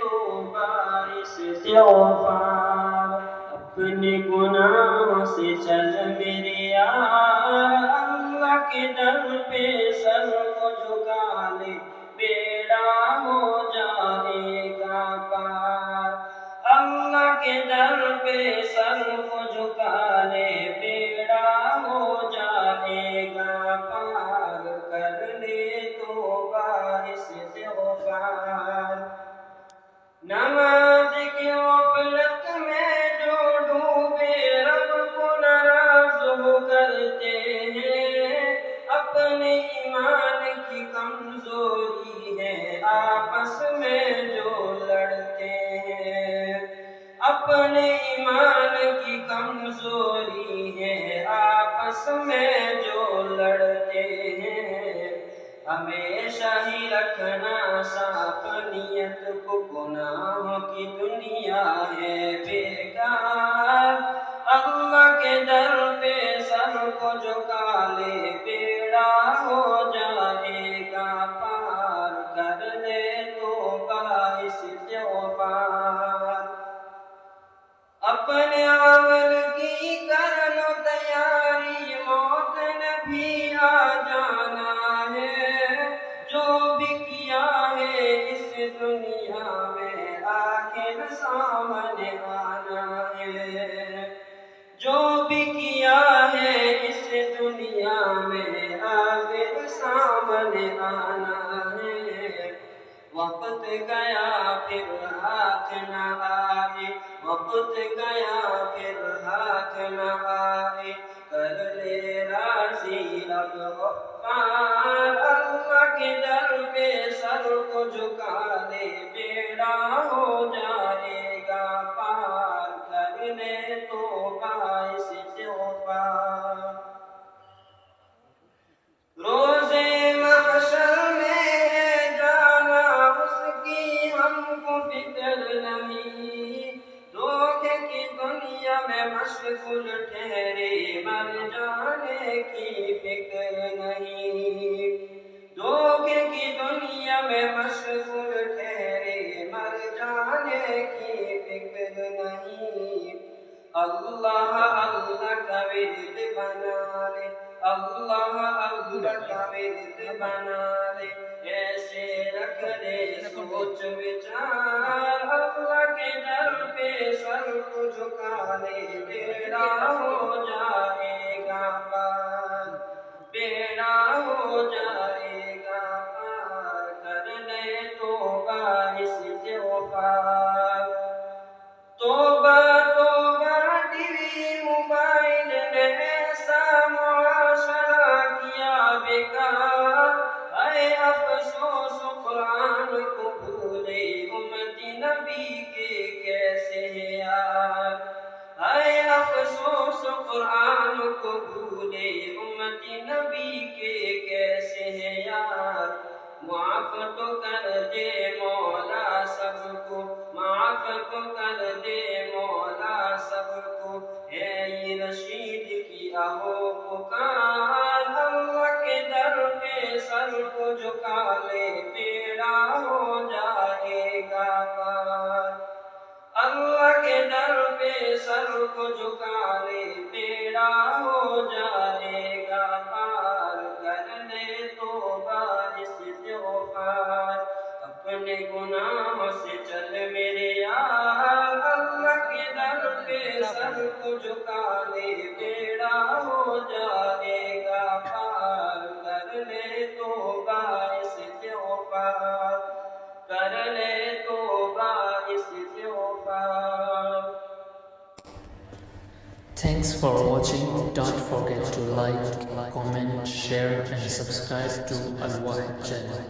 توبہ استغفار، اپنے گناہوں سے چل میرے یار، اللہ کے در پہ سر کو جھکا لے، بیڑا ہو جائے گا پار۔ اللہ کے در پہ سر کو جھکا لے، بیڑا ہو جائے گا پار، کر لے توبہ استغفار۔ نماز کی غفلت میں جو ڈوبے رب کو ناراض ہو کرتے ہیں، اپنے ایمان کی کمزوری ہے آپس میں جو لڑتے ہیں، اپنے ایمان کی کمزوری ہے آپس میں جو لڑتے ہیں، ہمیشہ ہی رکھنا صاف نیت کو، گناہوں کی دنیا ہے بیکار، اللہ کے در پہ سر کو جھکا لے، بیڑا ہو جائے گا پار، کر لے توبہ استغفار۔ اپنے عمل کی کر لو تیاری، موت نے بھی آ جانا ہے، جو بھی کیا ہے اس دنیا میں آخر سامنے آنا ہے، جو بھی کیا ہے اس دنیا میں آخر سامنے آنا ہے، وقت گیا پھر ہاتھ نہ آئے، وقت گیا پھر ہاتھ نہ آئے، کر لے راضی اب غفار، اللہ کے در پہ سر کو جھکا لے، بیڑا ہو جائے گا پار، کر لے توبہ استغفار۔ روزے محشر میں ہے جانا اس کی ہم کو فکر نہیں، دھوکے کی دنیا میں مشغول ٹھہرے مر جانے کی فکر نہیں، دھوکے کی دنیا میں مشغول ٹھہرے مر جانے کی فکر نہیں، اللہ اللہ کا ورد بنا لے، اللہ اللہ کا ورد بنا لے، ایسے رکھ لے سوچ وچار، اللہ کے در پہ سر کو جھکا لے، بیڑا ہو جائے گا پار، بیڑا ہو جائے گا پار، کر لے توبہ استغفار۔ توبہ توبہ ٹی وی موبائل نے ایسا معاشرہ کیا بیکار، اے افسوس قرآن کو بھولے امتی نبی کے کیسے ہیں یار، اے افسوس قرآن کو بھولے امتی نبی کے کیسے ہیں یار، معاف تو کر دے مولا سب کو، معاف تو کر دے مولا سب کو، ہے یہ رشید کی آہو پکار، اللہ کے در پہ سر کو جھکا لے، بیڑا ہو جائے گا پار، اللہ کے در پہ سر کو جھکا لے، بیڑا ہو جائے گا پار، کر لے توبہ استغفار، اپنے گناہوں سے چل میرے یار، اللہ کے در پہ سر کو جھکا لے، بیڑا ہو جائے گا پار، کر لے توبہ استغفار، کر لے توبہ استغفار۔ Thanks for watching. Don't forget to like, comment, share and subscribe to Al Wahid channel.